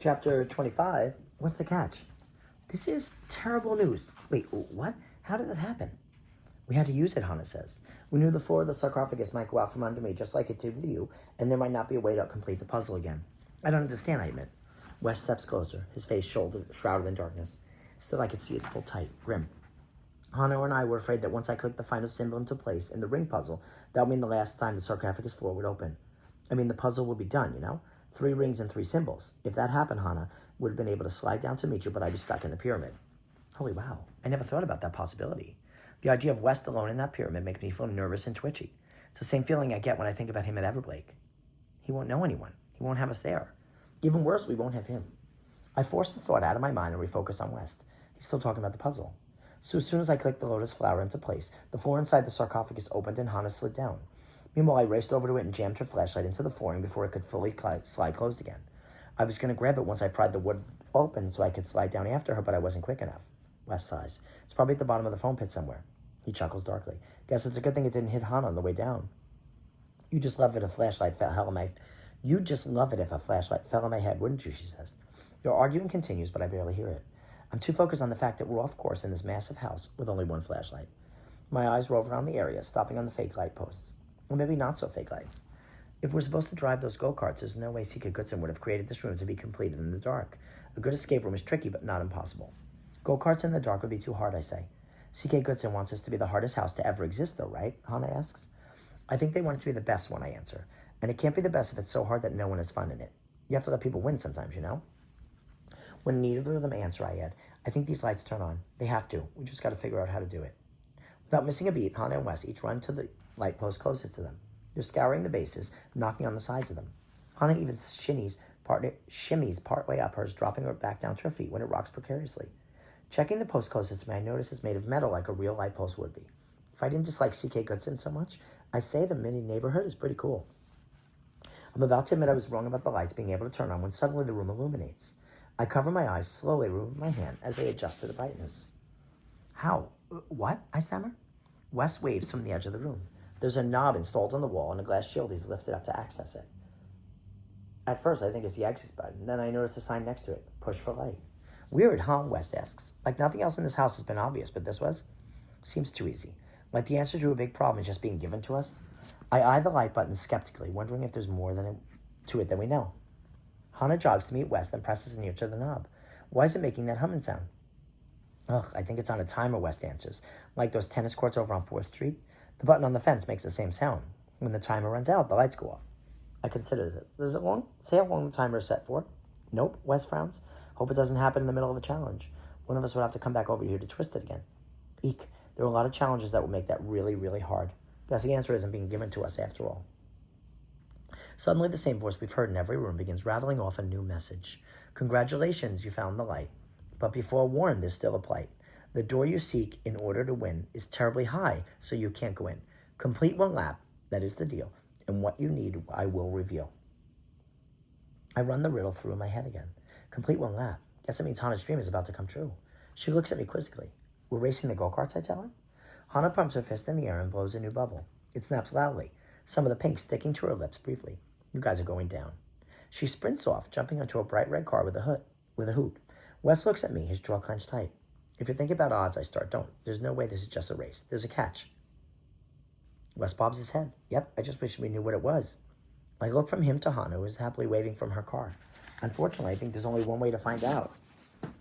Chapter 25. What's the catch? This is terrible news. Wait, what? How did that happen? We had to use it, Hannah says. We knew the floor of the sarcophagus might go out from under me just like it did with you, and there might not be a way to complete the puzzle again. I don't understand, I admit. Wes steps closer, his face shrouded in darkness. Still, I could see it's pulled tight, grim. Hannah and I were afraid that once I clicked the final symbol into place in the ring puzzle, that would mean the last time the sarcophagus floor would open. I mean, the puzzle would be done, you know? 3 rings and 3 symbols. If that happened, Hannah would have been able to slide down to meet you, but I'd be stuck in the pyramid. Holy wow, I never thought about that possibility. The idea of West alone in that pyramid makes me feel nervous and twitchy. It's the same feeling I get when I think about him at Everblake. He won't know anyone. He won't have us there. Even worse, we won't have him. I force the thought out of my mind and refocus on West. He's still talking about the puzzle. So as soon as I clicked the lotus flower into place, the floor inside the sarcophagus opened and Hannah slid down. Meanwhile, I raced over to it and jammed her flashlight into the flooring before it could fully slide closed again. I was going to grab it once I pried the wood open so I could slide down after her, but I wasn't quick enough. West sighs. It's probably at the bottom of the foam pit somewhere. He chuckles darkly. Guess it's a good thing it didn't hit Hannah on the way down. You'd just love it if a flashlight fell in my head, wouldn't you, she says. Your arguing continues, but I barely hear it. I'm too focused on the fact that we're off course in this massive house with only one flashlight. My eyes rove around the area, stopping on the fake light posts. Or maybe not so fake lights. If we're supposed to drive those go-karts, there's no way C.K. Goodson would have created this room to be completed in the dark. A good escape room is tricky, but not impossible. Go-karts in the dark would be too hard, I say. C.K. Goodson wants us to be the hardest house to ever exist, though, right? Hannah asks. I think they want it to be the best one, I answer. And it can't be the best if it's so hard that no one has fun in it. You have to let people win sometimes, you know? When neither of them answer, I add, I think these lights turn on. They have to. We just got to figure out how to do it. Without missing a beat, Hannah and Wes each run to the light post closest to them. They're scouring the bases, knocking on the sides of them. Hannah even shimmies partway up hers, dropping her back down to her feet when it rocks precariously. Checking the post closest to me, I notice it's made of metal like a real light post would be. If I didn't dislike C.K. Goodson so much, I'd say the mini neighborhood is pretty cool. I'm about to admit I was wrong about the lights being able to turn on when suddenly the room illuminates. I cover my eyes, slowly remove my hand as I adjust to the brightness. How? What? I stammer. Wes waves from the edge of the room. There's a knob installed on the wall and a glass shield he's lifted up to access it. At first, I think it's the exit button. Then I notice a sign next to it, push for light. Weird, huh? West asks. Like nothing else in this house has been obvious, but this was? Seems too easy. Like the answer to a big problem is just being given to us. I eye the light button skeptically, wondering if there's more to it than we know. Hannah jogs to meet West and presses an ear to the knob. Why is it making that humming sound? Ugh, I think it's on a timer, West answers. Like those tennis courts over on 4th Street. The button on the fence makes the same sound. When the timer runs out, the lights go off. I consider it. Does it say how long the timer is set for? Nope, West frowns. Hope it doesn't happen in the middle of a challenge. One of us would have to come back over here to twist it again. Eek, there are a lot of challenges that would make that really, really hard. Guess the answer isn't being given to us after all. Suddenly, the same voice we've heard in every room begins rattling off a new message. Congratulations, you found the light. But be forewarned, there's still a plight. The door you seek in order to win is terribly high, so you can't go in. Complete 1 lap, that is the deal, and what you need I will reveal. I run the riddle through in my head again. Complete 1 lap. Guess it means Hannah's dream is about to come true. She looks at me quizzically. We're racing the go-karts, I tell her. Hannah pumps her fist in the air and blows a new bubble. It snaps loudly, some of the pink sticking to her lips briefly. You guys are going down. She sprints off, jumping onto a bright red car with a hoot. Wes looks at me, his jaw clenched tight. If you think about odds, I start, don't. There's no way this is just a race. There's a catch. Wes bobs his head. Yep, I just wish we knew what it was. I look from him to Hannah, who is happily waving from her car. Unfortunately, I think there's only one way to find out.